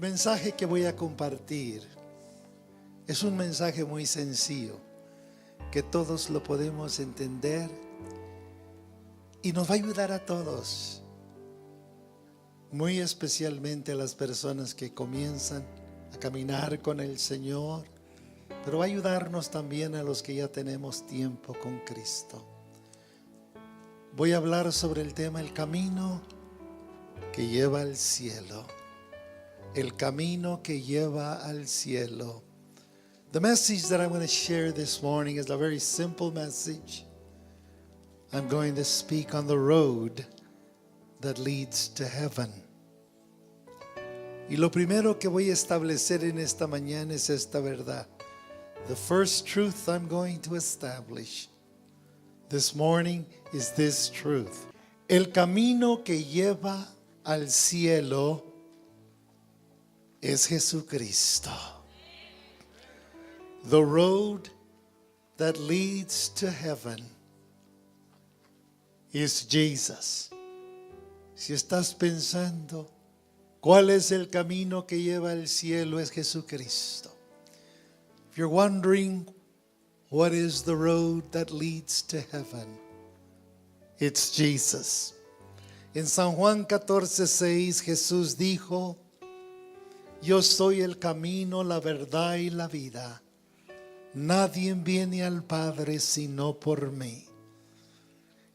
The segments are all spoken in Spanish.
mensaje que voy a compartir es un mensaje muy sencillo, que todos lo podemos entender y nos va a ayudar a todos, muy especialmente a las personas que comienzan a caminar con el Señor, pero va a ayudarnos también a los que ya tenemos tiempo con Cristo. Voy a hablar sobre el tema el camino que lleva al cielo. El camino que lleva al cielo. The message that I'm going to share this morning is a very simple message. I'm going to speak on the road that leads to heaven. Y lo primero que voy a establecer en esta mañana es esta verdad. The first truth I'm going to establish this morning is this truth. El camino que lleva al cielo es Jesucristo. The road that leads to heaven is Jesus. Si estás pensando cuál es el camino que lleva al cielo, es Jesucristo. If you're wondering what is the road that leads to heaven, it's Jesus. En San Juan 14:6 Jesús dijo: Yo soy el camino, la verdad y la vida. Nadie viene al Padre sino por mí.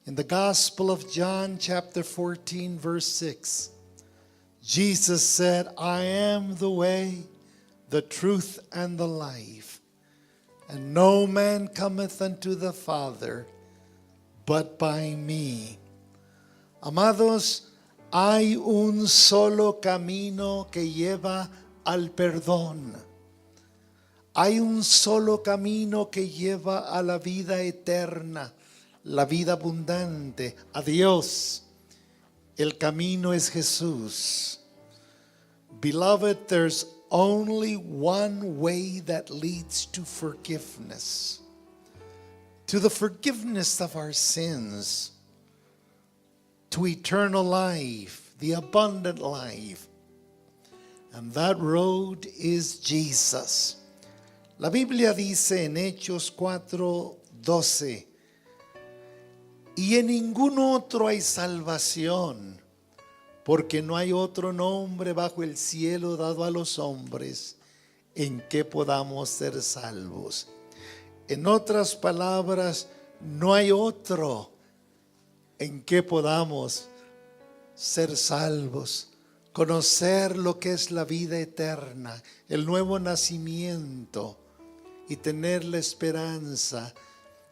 In the Gospel of John chapter 14 verse 6, Jesus said, I am the way, the truth, and the life. And no man cometh unto the Father but by me. Amados, hay un solo camino que lleva al perdón. Hay un solo camino que lleva a la vida eterna, la vida abundante, a Dios. El camino es Jesús. Beloved, there's only one way that leads to forgiveness. To the forgiveness of our sins. To eternal life, the abundant life. And that road is Jesus. La Biblia dice en Hechos 4:12, y en ningún otro hay salvación, porque no hay otro nombre bajo el cielo dado a los hombres en que podamos ser salvos. En otras palabras, no hay otro en que podamos ser salvos, conocer lo que es la vida eterna, el nuevo nacimiento y tener la esperanza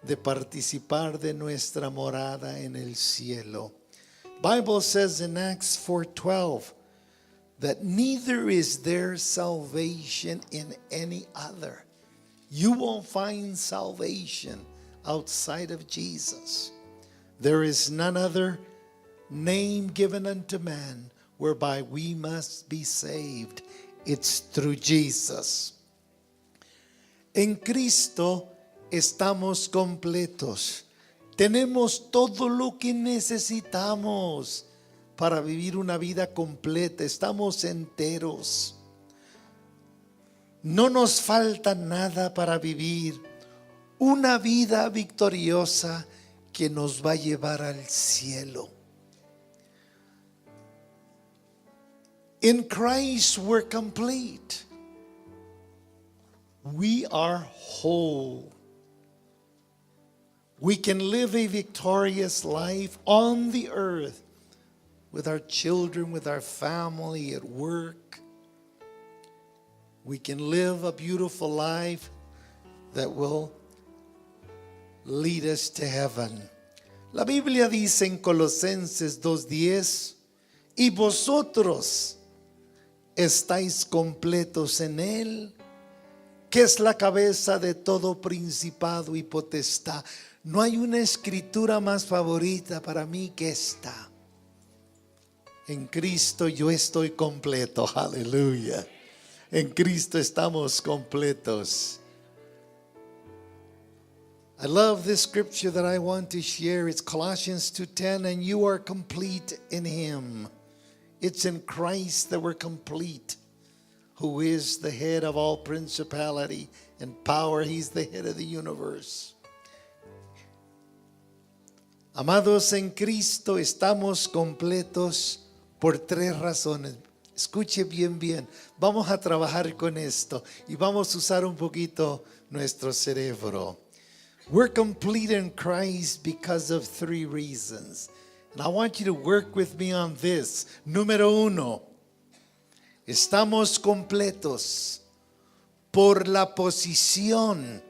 de participar de nuestra morada en el cielo. Bible says in Acts 4:12 that neither is there salvation in any other. You won't find salvation outside of Jesus. There is none other name given unto man whereby we must be saved. It's through Jesus. En Cristo estamos completos. Tenemos todo lo que necesitamos para vivir una vida completa. Estamos enteros. No nos falta nada para vivir una vida victoriosa que nos va a llevar al cielo. In Christ we're complete. We are whole. We can live a victorious life on the earth with our children, with our family, at work. We can live a beautiful life that will lead us to heaven. La Biblia dice en Colosenses 2:10, y vosotros estáis completos en Él, que es la cabeza de todo principado y potestad. No hay una escritura más favorita para mí que esta. En Cristo yo estoy completo, aleluya. En Cristo estamos completos. I love this scripture that I want to share. It's Colossians 2:10, and you are complete in Him. It's in Christ that we're complete. who is the head of all principality and power. He's the head of the universe. Amados en Cristo, estamos completos por tres razones. Escuche bien, bien. Vamos a trabajar con esto y vamos a usar un poquito nuestro cerebro. We're complete in Christ because of three reasons. And I want you to work with me on this. Número uno, estamos completos por la posición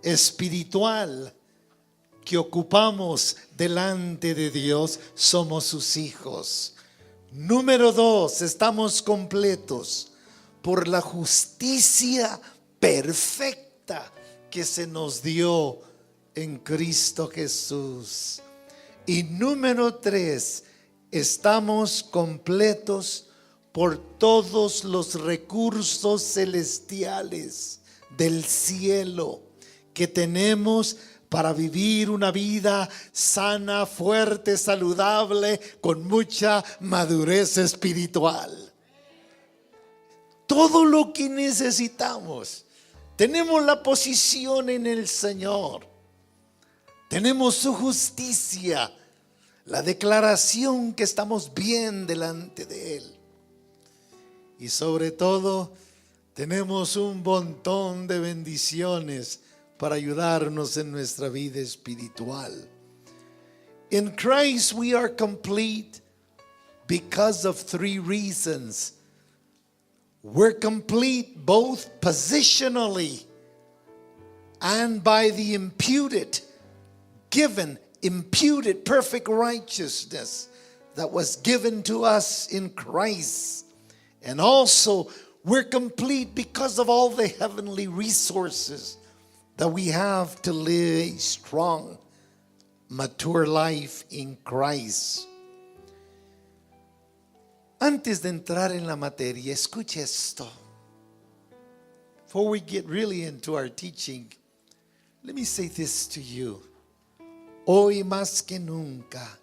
espiritual que ocupamos delante de Dios. Somos sus hijos. Número dos, estamos completos por la justicia perfecta que se nos dio en Cristo Jesús. Y número tres, estamos completos por todos los recursos celestiales del cielo que tenemos para vivir una vida sana, fuerte, saludable, con mucha madurez espiritual. Todo lo que necesitamos. Tenemos la posición en el Señor. Tenemos su justicia, la declaración que estamos bien delante de Él. Y sobre todo, tenemos un montón de bendiciones para ayudarnos en nuestra vida espiritual. In Christ we are complete because of three reasons. We're complete both positionally and by the imputed perfect righteousness that was given to us in Christ. And also we're complete because of all the heavenly resources that we have to live a strong, mature life in Christ. Antes de entrar en la materia, escuche esto. Before we get really into our teaching, let me say this to you. Hoy más que nunca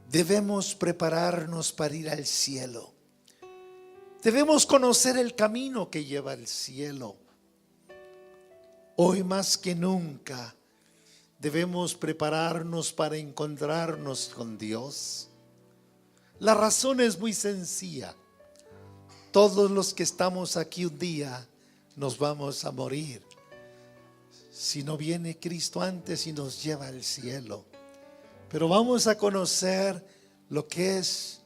debemos prepararnos para ir al cielo. Debemos conocer el camino que lleva al cielo. Hoy más que nunca debemos prepararnos para encontrarnos con Dios. La razón es muy sencilla. Todos los que estamos aquí un día nos vamos a morir. Si no viene Cristo antes y nos lleva al cielo. Pero vamos a conocer lo que es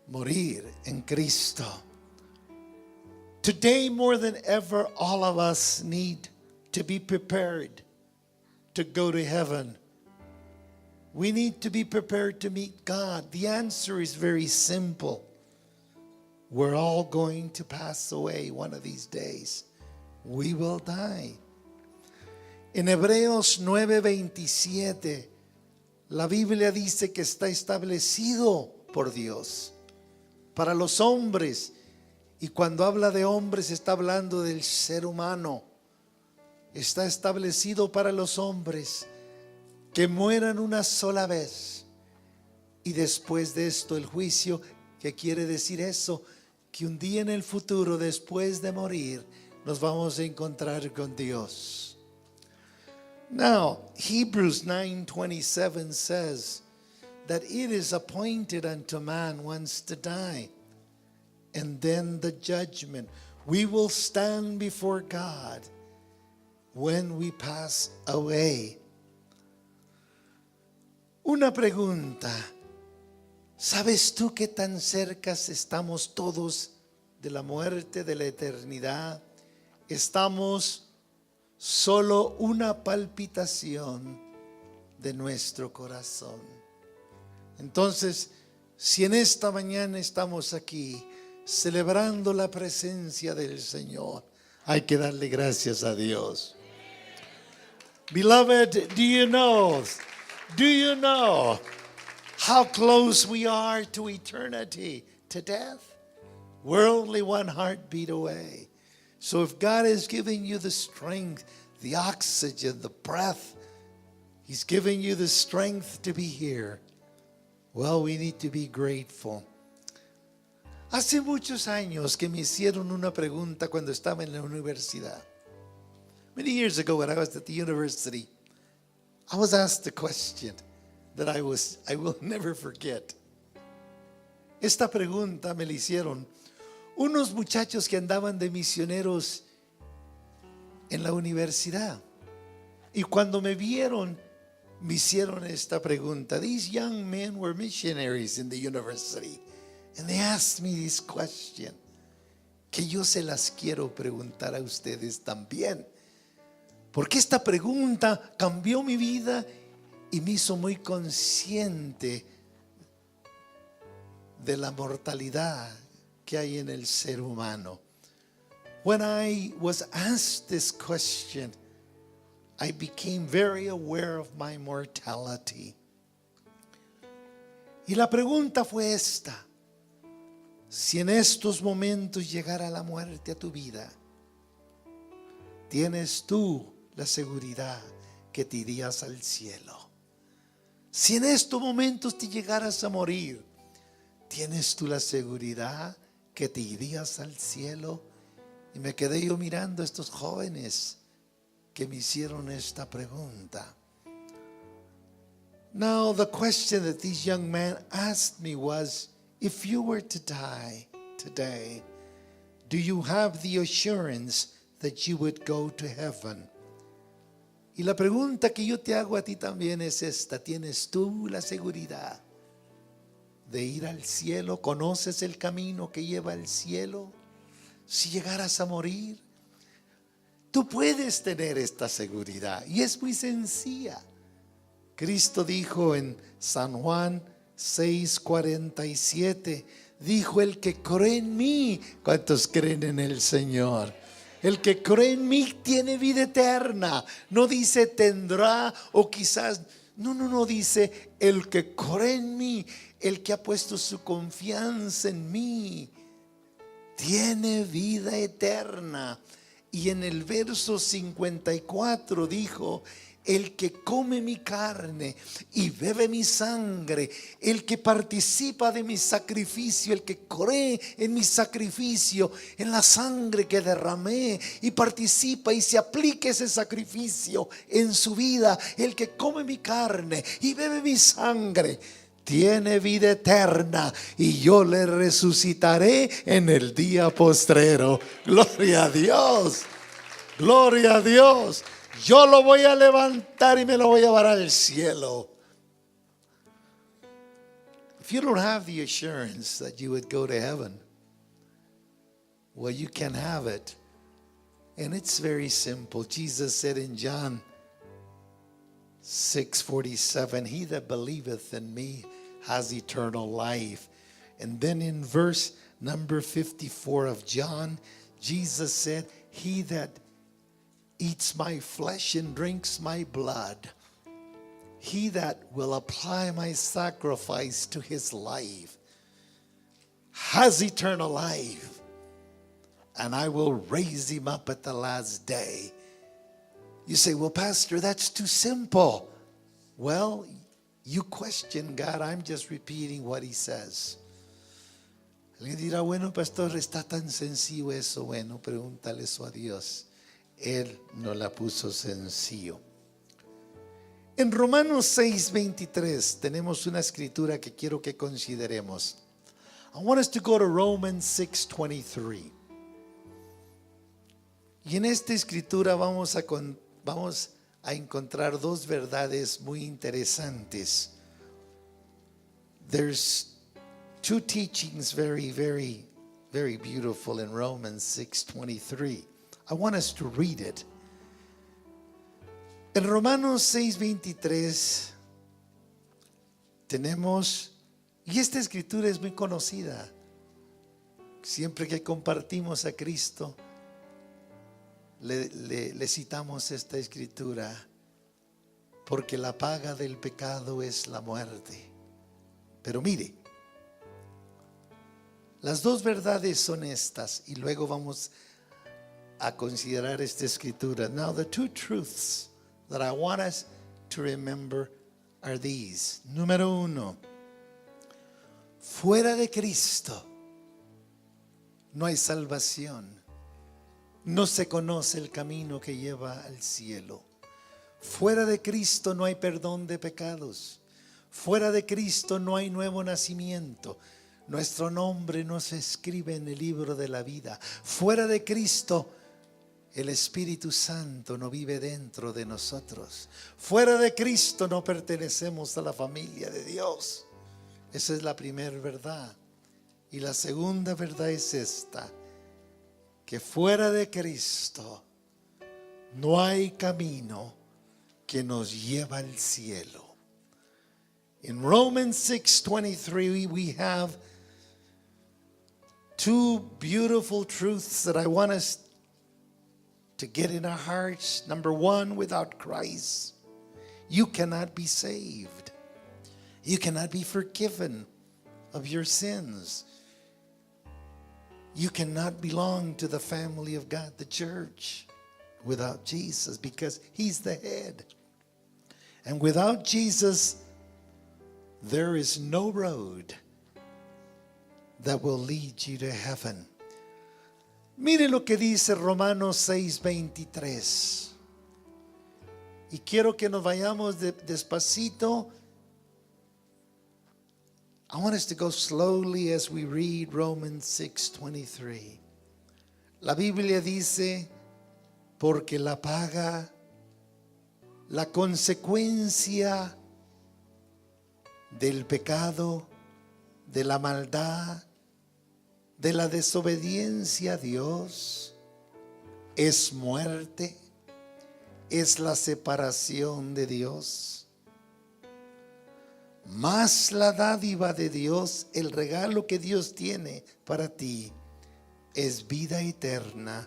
morir en Cristo. Today more than ever, all of us need to be prepared to go to heaven. We need to be prepared to meet God. The answer is very simple. We're all going to pass away one of these days. We will die. En Hebreos 9:27, la Biblia dice que está establecido por Dios para los hombres. Y cuando habla de hombres está hablando del ser humano. Está establecido para los hombres que mueran una sola vez y después de esto el juicio. ¿Qué quiere decir eso? Que un día en el futuro, después de morir, nos vamos a encontrar con Dios. Now, Hebrews 9:27 says that it is appointed unto man once to die, and then the judgment. We will stand before God when we pass away. Una pregunta. ¿Sabes tú qué tan cerca estamos todos de la muerte, de la eternidad? Estamos solo una palpitación de nuestro corazón. Entonces, si en esta mañana estamos aquí celebrando la presencia del Señor, hay que darle gracias a Dios. Beloved, do you know how close we are to eternity, to death? We're only one heartbeat away. So if God is giving you the strength, the oxygen, the breath, He's giving you the strength to be here, well, we need to be grateful. Hace muchos años que me hicieron una pregunta cuando estaba en la universidad. Many years ago when I was at the university, I was asked a question that I will never forget. Esta pregunta me la hicieron unos muchachos que andaban de misioneros en la universidad. Y cuando me vieron, me hicieron esta pregunta. These young men were missionaries in the university. And they asked me this question, que yo se las quiero preguntar a ustedes también. Porque esta pregunta cambió mi vida y me hizo muy consciente de la mortalidad que hay en el ser humano. When I was asked this question, I became very aware of my mortality. Y la pregunta fue esta: si en estos momentos llegara la muerte a tu vida, ¿tienes tú la seguridad que te irías al cielo? Si en estos momentos te llegaras a morir, ¿tienes tú la seguridad que te irías al cielo? Y me quedé yo mirando a estos jóvenes que me hicieron esta pregunta. Now the question that these young men asked me was, if you were to die today, do you have the assurance that you would go to heaven? Y la pregunta que yo te hago a ti también es esta: ¿tienes tú la seguridad de ir al cielo? ¿Conoces el camino que lleva al cielo? Si llegaras a morir, tú puedes tener esta seguridad y es muy sencilla. Cristo dijo en San Juan 6:47, dijo: el que cree en mí, ¿cuántos creen en el Señor? El que cree en mí tiene vida eterna. No dice tendrá o quizás. No, dice el que cree en mí, el que ha puesto su confianza en mí, tiene vida eterna. Y en el verso 54 dijo: el que come mi carne y bebe mi sangre, el que participa de mi sacrificio, el que cree en mi sacrificio, en la sangre que derramé, y participa y se aplica ese sacrificio en su vida, el que come mi carne y bebe mi sangre, tiene vida eterna, y yo le resucitaré en el día postrero. Gloria a Dios, gloria a Dios. Yo lo voy a levantar y me lo voy a llevar al cielo. If you don't have the assurance that you would go to heaven, well, you can have it. And it's very simple. Jesus said in John 6:47, he that believeth in me has eternal life. And then in verse number 54 of John, Jesus said, he that eats my flesh and drinks my blood, he that will apply my sacrifice to his life has eternal life, and I will raise him up at the last day. You say, well, Pastor, that's too simple. Well, you question God. I'm just repeating what he says. Alguien dirá, bueno, pastor, está tan sencillo eso. Bueno, pregúntale eso a Dios. Él no la puso sencillo. En Romanos 6:23 tenemos una escritura que quiero que consideremos. I want us to go to Romans 6:23. Y en esta escritura vamos a encontrar dos verdades muy interesantes. There's two teachings very, very, very beautiful in Romans 6:23. I want us to read it. En Romanos 6:23 tenemos, y esta escritura es muy conocida. Siempre que compartimos a Cristo, le citamos esta escritura, porque la paga del pecado es la muerte. Pero mire, las dos verdades son estas, y luego vamos a considerar esta escritura. Now the two truths that I want us to remember are these. Número uno, fuera de Cristo no hay salvación. No se conoce el camino que lleva al cielo. Fuera de Cristo no hay perdón de pecados. Fuera de Cristo no hay nuevo nacimiento. Nuestro nombre no se escribe en el libro de la vida. Fuera de Cristo, el Espíritu Santo no vive dentro de nosotros. Fuera de Cristo no pertenecemos a la familia de Dios. Esa es la primera verdad. Y la segunda verdad es esta: que fuera de Cristo no hay camino que nos lleva al cielo. In Romans 6:23 we have two beautiful truths that I want us to get in our hearts. Number one, without Christ, you cannot be saved. You cannot be forgiven of your sins. You cannot belong to the family of God, the church, without Jesus, because He's the head. And without Jesus, there is no road that will lead you to heaven. Mire lo que dice Romanos 6:23. Y quiero que nos vayamos despacito. I want us to go slowly as we read Romans 6:23. La Biblia dice, porque la paga, la consecuencia del pecado, de la maldad, de la desobediencia a Dios, es muerte, es la separación de Dios. Mas la dádiva de Dios, el regalo que Dios tiene para ti, es vida eterna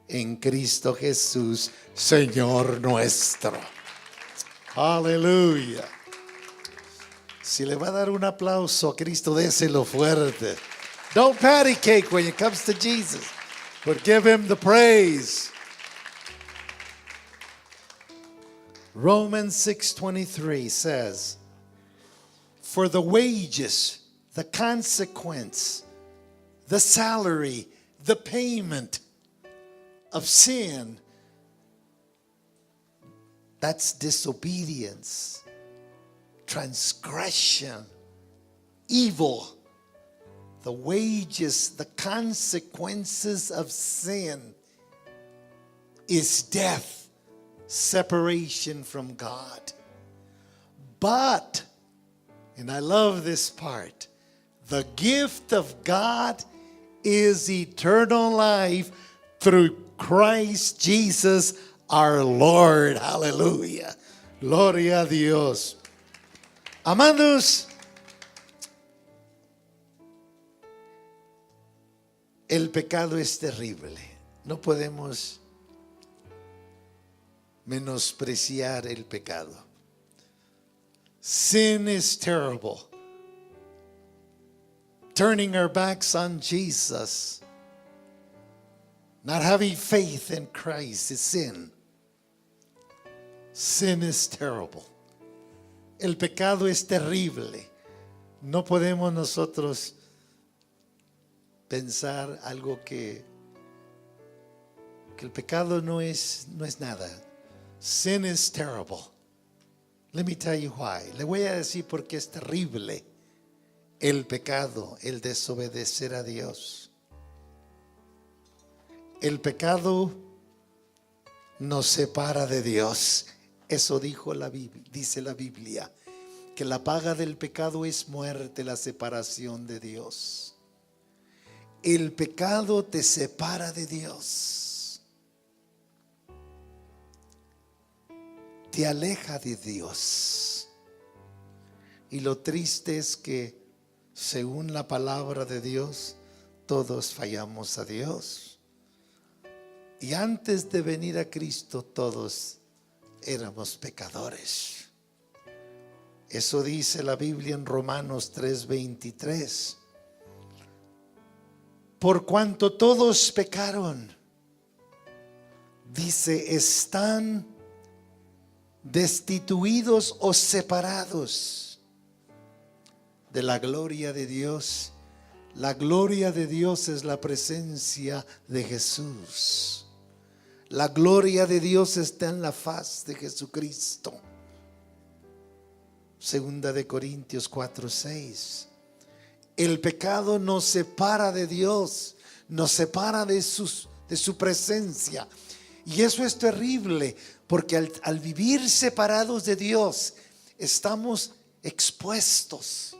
en Cristo Jesús, Señor nuestro. Aleluya. Si le va a dar un aplauso a Cristo, déselo fuerte. Don't patty cake when it comes to Jesus, but give Him the praise. Romans 6:23 says, for the wages, the consequence, the salary, the payment of sin, that's disobedience, transgression, evil. The wages, the consequences of sin is death, separation from God. But, and I love this part, the gift of God is eternal life through Christ Jesus our Lord. Hallelujah. Gloria a Dios. Amados, el pecado es terrible. No podemos menospreciar el pecado. Sin is terrible. Turning our backs on Jesus, not having faith in Christ, is sin. Sin is terrible. El pecado es terrible. No podemos nosotros pensar algo que el pecado no es nada. Sin is terrible. Let me tell you why. Le voy a decir por qué es terrible el pecado, el desobedecer a Dios. El pecado nos separa de Dios. Eso dijo dice la Biblia, que la paga del pecado es muerte, la separación de Dios. El pecado te separa de Dios, te aleja de Dios. Y lo triste es que, según la palabra de Dios, todos fallamos a Dios. Y antes de venir a Cristo, todos éramos pecadores. Eso dice la Biblia en Romanos 3:23. Por cuanto todos pecaron, dice, están destituidos o separados de la gloria de Dios, La gloria de Dios es la presencia de Jesús. La gloria de Dios está en la faz de Jesucristo. Segunda de Corintios 4:6. El pecado nos separa de Dios, nos separa de su presencia. Y eso es terrible, porque al vivir separados de Dios, estamos expuestos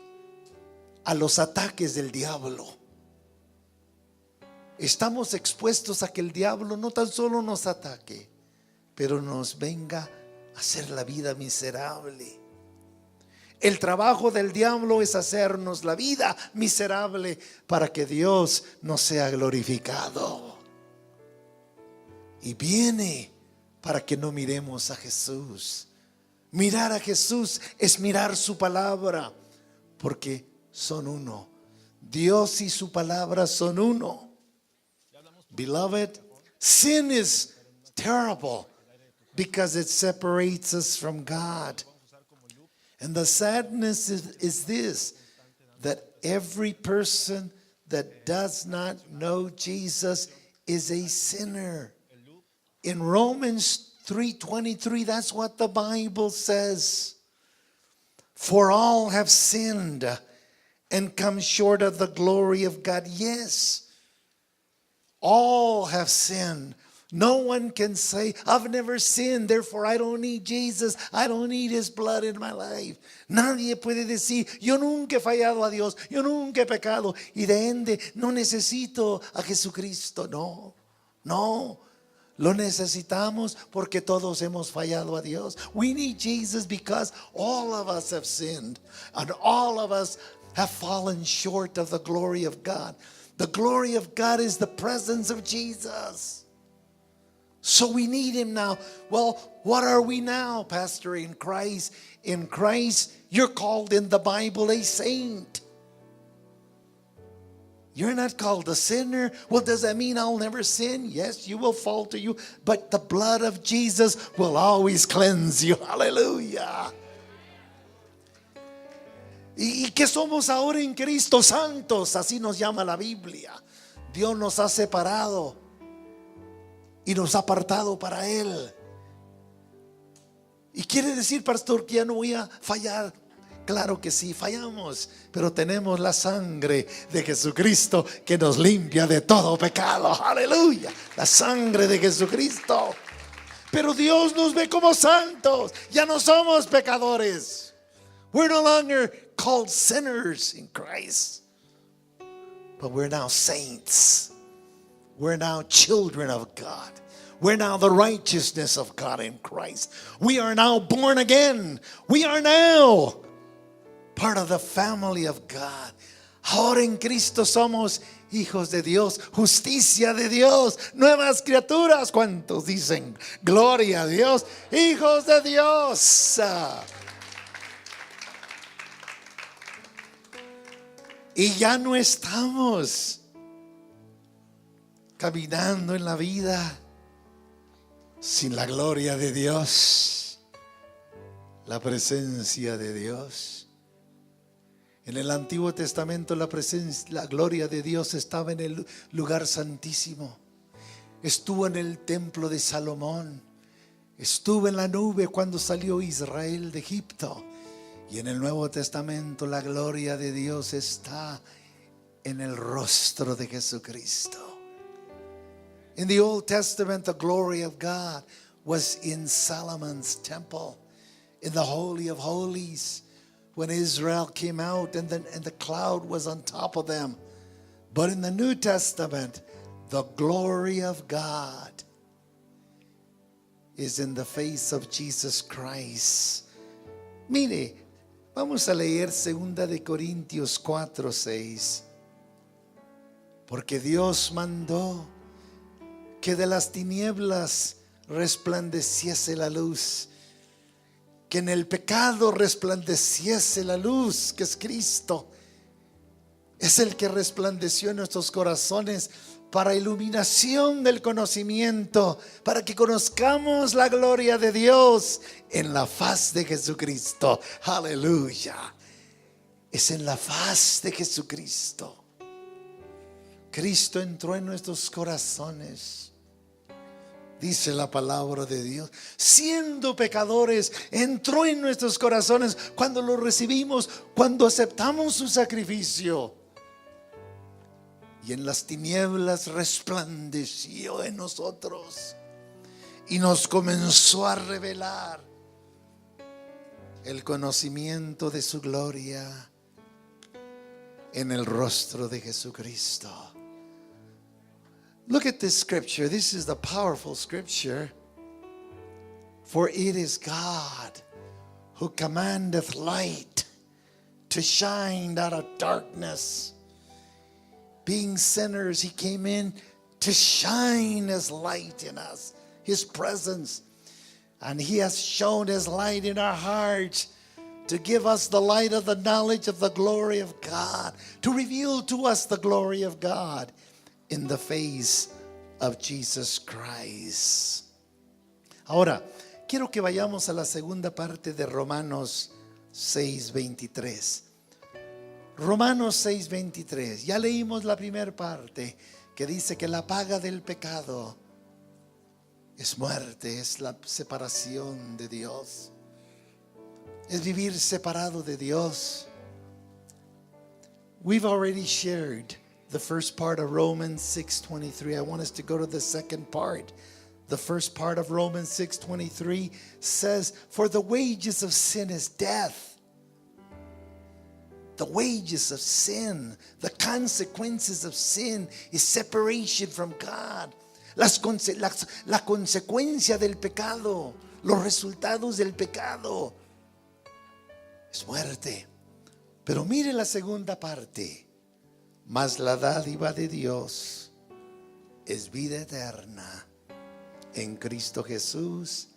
a los ataques del diablo. Estamos expuestos a que el diablo no tan solo nos ataque, pero nos venga a hacer la vida miserable. El trabajo del diablo es hacernos la vida miserable para que Dios no sea glorificado. Y viene para que no miremos a Jesús. Mirar a Jesús es mirar su palabra, porque son uno. Dios y su palabra son uno. Beloved, sin is terrible because it separates us from God. And the sadness is this, that every person that does not know Jesus is a sinner. In Romans 3:23, that's what the Bible says. For all have sinned and come short of the glory of God. Yes, all have sinned. No one can say, I've never sinned, therefore I don't need Jesus, I don't need His blood in my life. Nadie puede decir, yo nunca he fallado a Dios, yo nunca he pecado y de ende no necesito a Jesucristo. No, no, lo necesitamos porque todos hemos fallado a Dios. We need Jesus because all of us have sinned and all of us have fallen short of the glory of God. The glory of God is the presence of Jesus. So we need Him now. Well, what are we now, Pastor? In Christ. In Christ, you're called in the Bible a saint. You're not called a sinner. Well, does that mean I'll never sin? Yes, you will fall to you. But the blood of Jesus will always cleanse you. Hallelujah. ¿Y qué somos ahora en Cristo? Santos, así nos llama la Biblia. Dios nos ha separado y nos ha apartado para Él. Y quiere decir, pastor, que ya no voy a fallar. Claro que sí, fallamos, pero tenemos la sangre de Jesucristo que nos limpia de todo pecado. Aleluya, la sangre de Jesucristo. Pero Dios nos ve como santos. Ya no somos pecadores. We're no longer called sinners in Christ, but we're now saints. We're now children of God. We're now the righteousness of God in Christ. We are now born again. We are now part of the family of God. Ahora en Cristo somos hijos de Dios, justicia de Dios, nuevas criaturas. ¿Cuántos dicen gloria a Dios? Hijos de Dios. Y ya no estamos caminando en la vida sin la gloria de Dios, la presencia de Dios. En el Antiguo Testamento la gloria de Dios estaba en el lugar santísimo. Estuvo en el templo de Salomón. Estuvo en la nube cuando salió Israel de Egipto. Y en el Nuevo Testamento la gloria de Dios está en el rostro de Jesucristo. In the Old Testament, the glory of God was in Solomon's temple, in the Holy of Holies, when Israel came out and the cloud was on top of them. But in the New Testament, the glory of God is in the face of Jesus Christ. Mire, vamos a leer 2 de Corintios 4:6. Porque Dios mandó que de las tinieblas resplandeciese la luz, que en el pecado resplandeciese la luz, que es Cristo. Es el que resplandeció en nuestros corazones para iluminación del conocimiento, para que conozcamos la gloria de Dios en la faz de Jesucristo. Aleluya. Es en la faz de Jesucristo. Cristo entró en nuestros corazones. Dice la palabra de Dios, siendo pecadores, entró en nuestros corazones cuando lo recibimos, cuando aceptamos su sacrificio. Y en las tinieblas resplandeció en nosotros y nos comenzó a revelar el conocimiento de su gloria en el rostro de Jesucristo. Look at this scripture. This is the powerful scripture. For it is God who commandeth light to shine out of darkness. Being sinners, He came in to shine His light in us, His presence. And He has shown His light in our hearts to give us the light of the knowledge of the glory of God, to reveal to us the glory of God in the face of Jesus Christ. Ahora, quiero que vayamos a la segunda parte de Romanos 6:23. Romanos 6:23. Ya leímos la primera parte que dice que la paga del pecado es muerte, es la separación de Dios, es vivir separado de Dios. We've already shared the first part of Romans 6:23. I want us to go to the second part. The first part of Romans 6:23 says, for the wages of sin is death. The wages of sin, the consequences of sin is separation from God. La consecuencia del pecado, los resultados del pecado es muerte. Pero mire la segunda parte. Mas la dádiva de Dios es vida eterna en Cristo Jesús,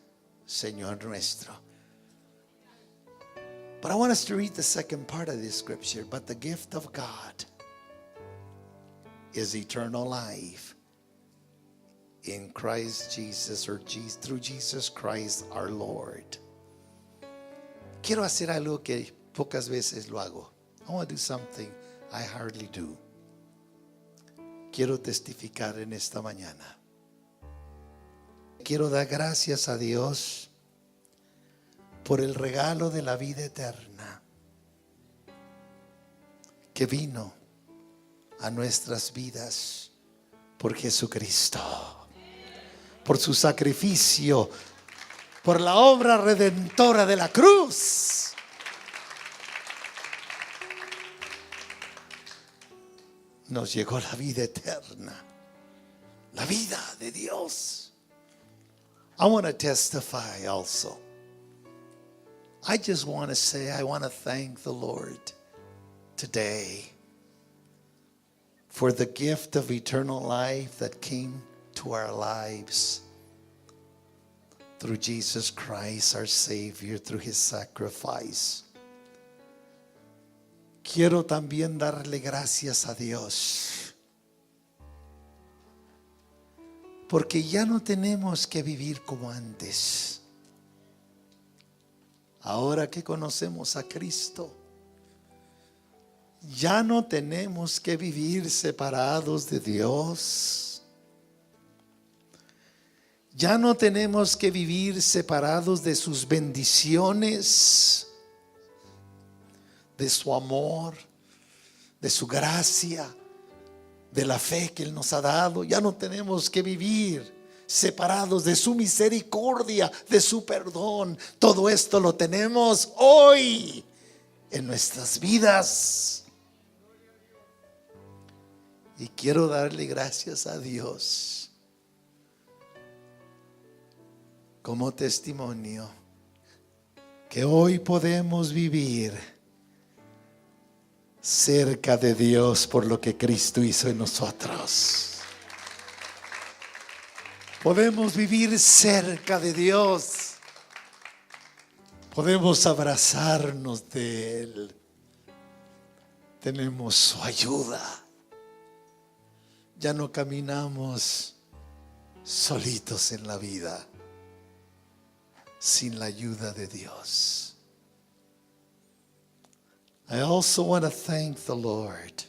Señor nuestro. But I want us to read the second part of this scripture. But the gift of God is eternal life in Christ Jesus, or through Jesus Christ our Lord. Quiero hacer algo que pocas veces lo hago. I want to do something I hardly do. Quiero testificar en esta mañana. Quiero dar gracias a Dios por el regalo de la vida eterna que vino a nuestras vidas por Jesucristo, por su sacrificio, por la obra redentora de la cruz. Nos llegó la vida eterna, la vida de Dios. I want to testify also. I just want to say, I want to thank the Lord today for the gift of eternal life that came to our lives through Jesus Christ, our Savior, through His sacrifice. Quiero también darle gracias a Dios porque ya no tenemos que vivir como antes. Ahora que conocemos a Cristo, ya no tenemos que vivir separados de Dios. Ya no tenemos que vivir separados de sus bendiciones, de su amor, de su gracia, de la fe que Él nos ha dado. Ya no tenemos que vivir separados de su misericordia, de su perdón. Todo esto lo tenemos hoy en nuestras vidas. Y quiero darle gracias a Dios como testimonio que hoy podemos vivir cerca de Dios por lo que Cristo hizo en nosotros. Podemos vivir cerca de Dios. Podemos abrazarnos de Él. Tenemos su ayuda. Ya no caminamos solitos en la vida sin la ayuda de Dios. I also want to thank the Lord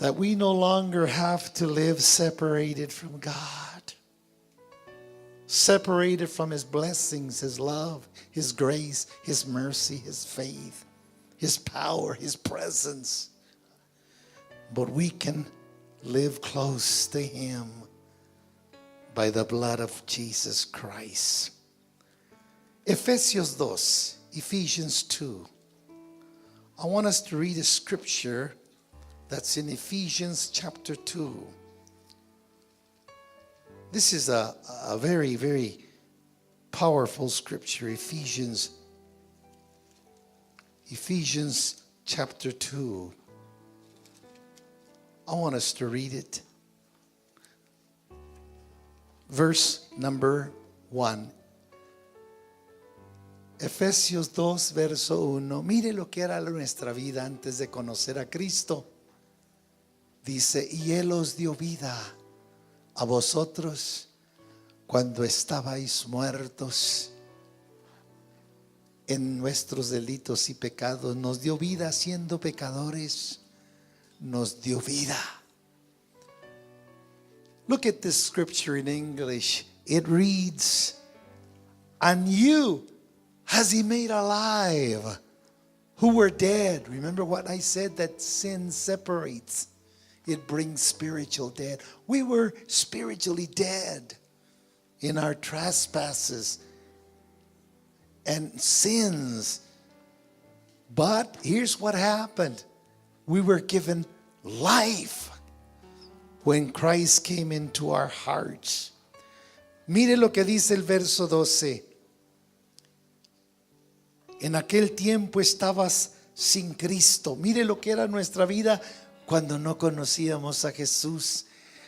that we no longer have to live separated from God, separated from His blessings, His love, His grace, His mercy, His faith, His power, His presence. But we can live close to Him by the blood of Jesus Christ. Ephesians 2. I want us to read a scripture that's in Ephesians chapter 2. This is a very, very powerful scripture. Ephesians chapter 2. I want us to read it. Verse number 1. Efesios 2, verso 1. Mire lo que era nuestra vida antes de conocer a Cristo. Dice, y Él os dio vida a vosotros cuando estabais muertos en nuestros delitos y pecados. Nos dio vida siendo pecadores. Nos dio vida. Look at this scripture in English. It reads, and you has He made alive who were dead. Remember what I said, that sin separates. It brings spiritual death. We were spiritually dead in our trespasses and sins. But here's what happened. We were given life when Christ came into our hearts. Mire lo que dice el verso 12. En aquel tiempo estabas sin Cristo. Mire lo que era nuestra vida cuando no conocíamos a Jesús.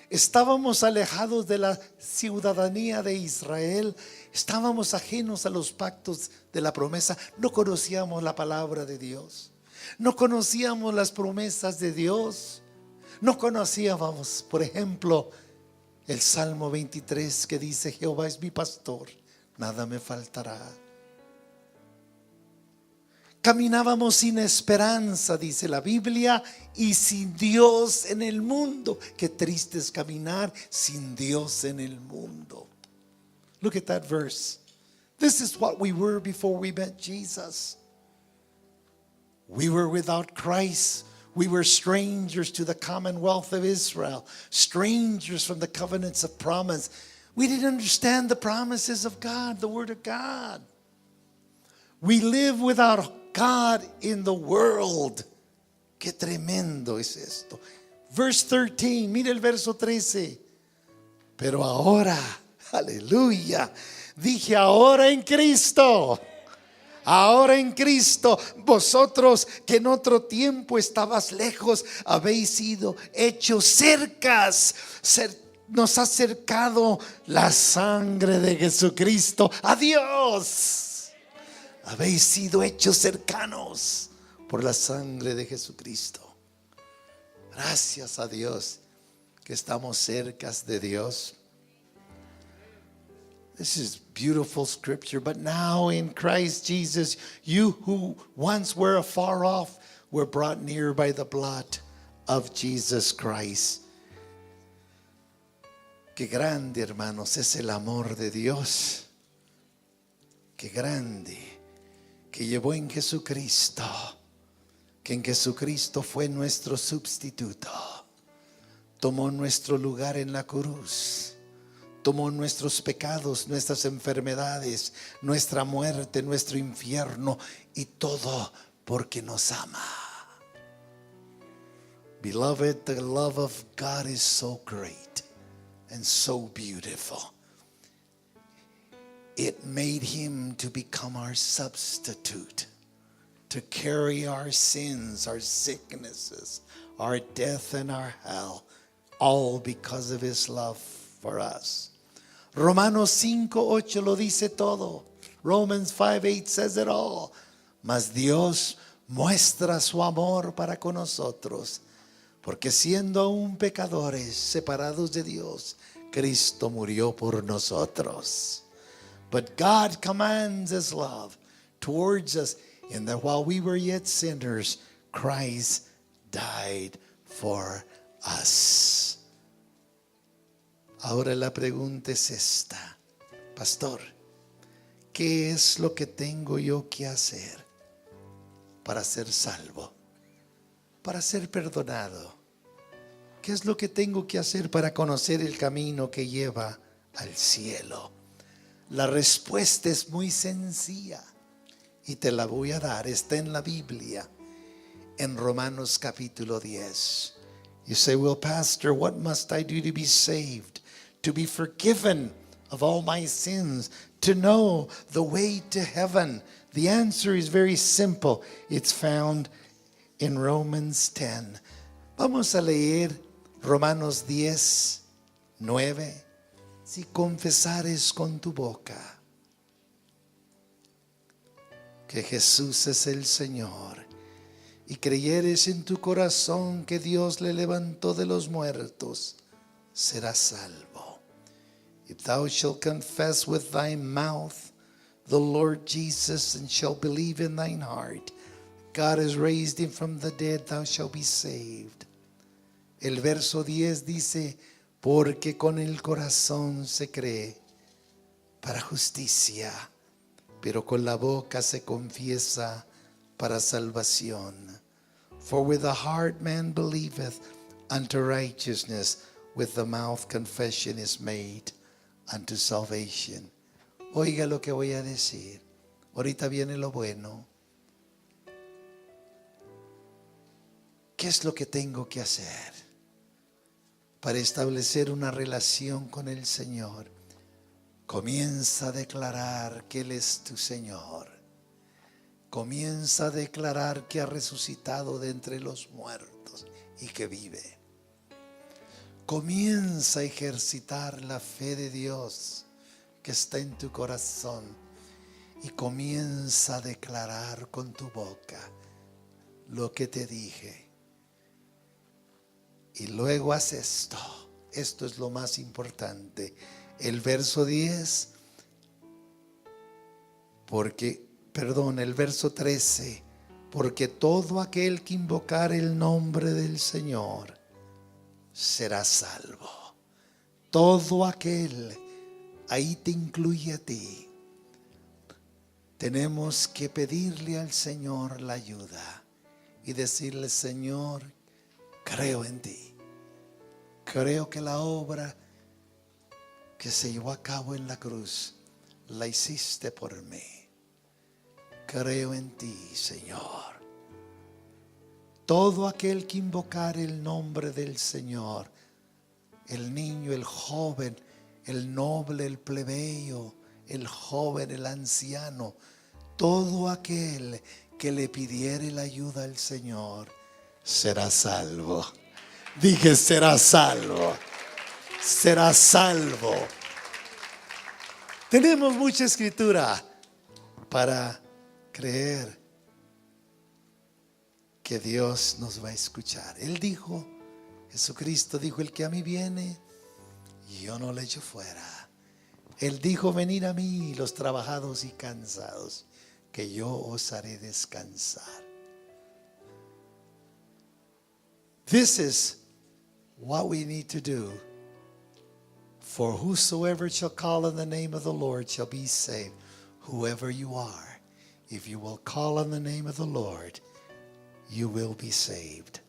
Estábamos alejados de la ciudadanía de Israel. Estábamos ajenos a los pactos de la promesa. No conocíamos la palabra de Dios. No conocíamos las promesas de Dios. No conocíamos, por ejemplo, el Salmo 23 que dice, Jehová es mi pastor, nada me faltará. Caminábamos sin esperanza, dice la Biblia, y sin Dios en el mundo. Qué triste es caminar sin Dios en el mundo. Look at that verse. This is what we were before we met Jesus. We were without Christ. We were strangers to the commonwealth of Israel, strangers from the covenants of promise. We didn't understand the promises of God, the word of God. We live without God in the world. Qué tremendo es esto. Verse 13, mire el verso 13. Pero ahora, aleluya, dije ahora en Cristo. Ahora en Cristo, vosotros que en otro tiempo estabas lejos, habéis sido hechos cercas. Nos ha acercado la sangre de Jesucristo a Dios. Habéis sido hechos cercanos por la sangre de Jesucristo. Gracias a Dios que estamos cercas de Dios. This is beautiful scripture. But now in Christ Jesus, you who once were afar off were brought near by the blood of Jesus Christ. Qué grande, hermanos, es el amor de Dios. Qué grande, que llevó en Jesucristo, que en Jesucristo fue nuestro sustituto. Tomó nuestro lugar en la cruz. Tomó nuestros pecados, nuestras enfermedades, nuestra muerte, nuestro infierno y todo porque nos ama. Beloved, the love of God is so great and so beautiful. It made Him to become our substitute, to carry our sins, our sicknesses, our death and our hell, all because of His love for us. Romanos 5:8 lo dice todo. Romans 5:8 says it all. Mas Dios muestra su amor para con nosotros, porque siendo aún pecadores, separados de Dios, Cristo murió por nosotros. But God commands His love towards us in that while we were yet sinners, Christ died for haz. Ahora la pregunta es esta: pastor, ¿qué es lo que tengo yo que hacer para ser salvo, para ser perdonado? ¿Qué es lo que tengo que hacer para conocer el camino que lleva al cielo? La respuesta es muy sencilla y te la voy a dar. Está en la Biblia, en Romanos capítulo 10. You say, well, pastor, what must I do to be saved? To be forgiven of all my sins, to know the way to heaven. The answer is very simple. It's found in Romans 10. Vamos a leer Romanos 10, 9. Si confesares con tu boca que Jesús es el Señor y creyeres en tu corazón que Dios le levantó de los muertos, serás salvo. If thou shalt confess with thy mouth the Lord Jesus and shalt believe in thine heart God has raised him from the dead, thou shalt be saved. El verso 10 dice, porque con el corazón se cree para justicia, pero con la boca se confiesa para salvación. For with the heart man believeth unto righteousness, with the mouth confession is made unto salvation. Oiga lo que voy a decir. Ahorita viene lo bueno. ¿Qué es lo que tengo que hacer para establecer una relación con el Señor? Comienza a declarar que Él es tu Señor. Comienza a declarar que ha resucitado de entre los muertos y que vive. Comienza a ejercitar la fe de Dios que está en tu corazón y comienza a declarar con tu boca lo que te dije. Y luego haz esto. Esto es lo más importante. El verso 10, el verso 13, porque todo aquel que invocar el nombre del Señor será salvo. Todo aquel, ahí te incluye a ti. Tenemos que pedirle al Señor la ayuda y decirle, Señor, creo en ti. Creo que la obra que se llevó a cabo en la cruz la hiciste por mí. Creo en ti, Señor. Todo aquel que invocar el nombre del Señor, el niño, el joven, el noble, el plebeyo, el joven, el anciano, todo aquel que le pidiere la ayuda al Señor, será salvo. Dije, será salvo. Será salvo. Tenemos mucha escritura para creer que Dios nos va a escuchar. Él dijo, Jesucristo dijo, el que a mí viene, yo no le echo fuera. Él dijo, venid a mí los trabajados y cansados, que yo os haré descansar. This is what we need to do. For whosoever shall call on the name of the Lord shall be saved. Whoever you are, if you will call on the name of the Lord, you will be saved.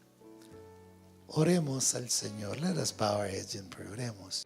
Oremos al Señor. Let us bow our heads in prayer. Oremos.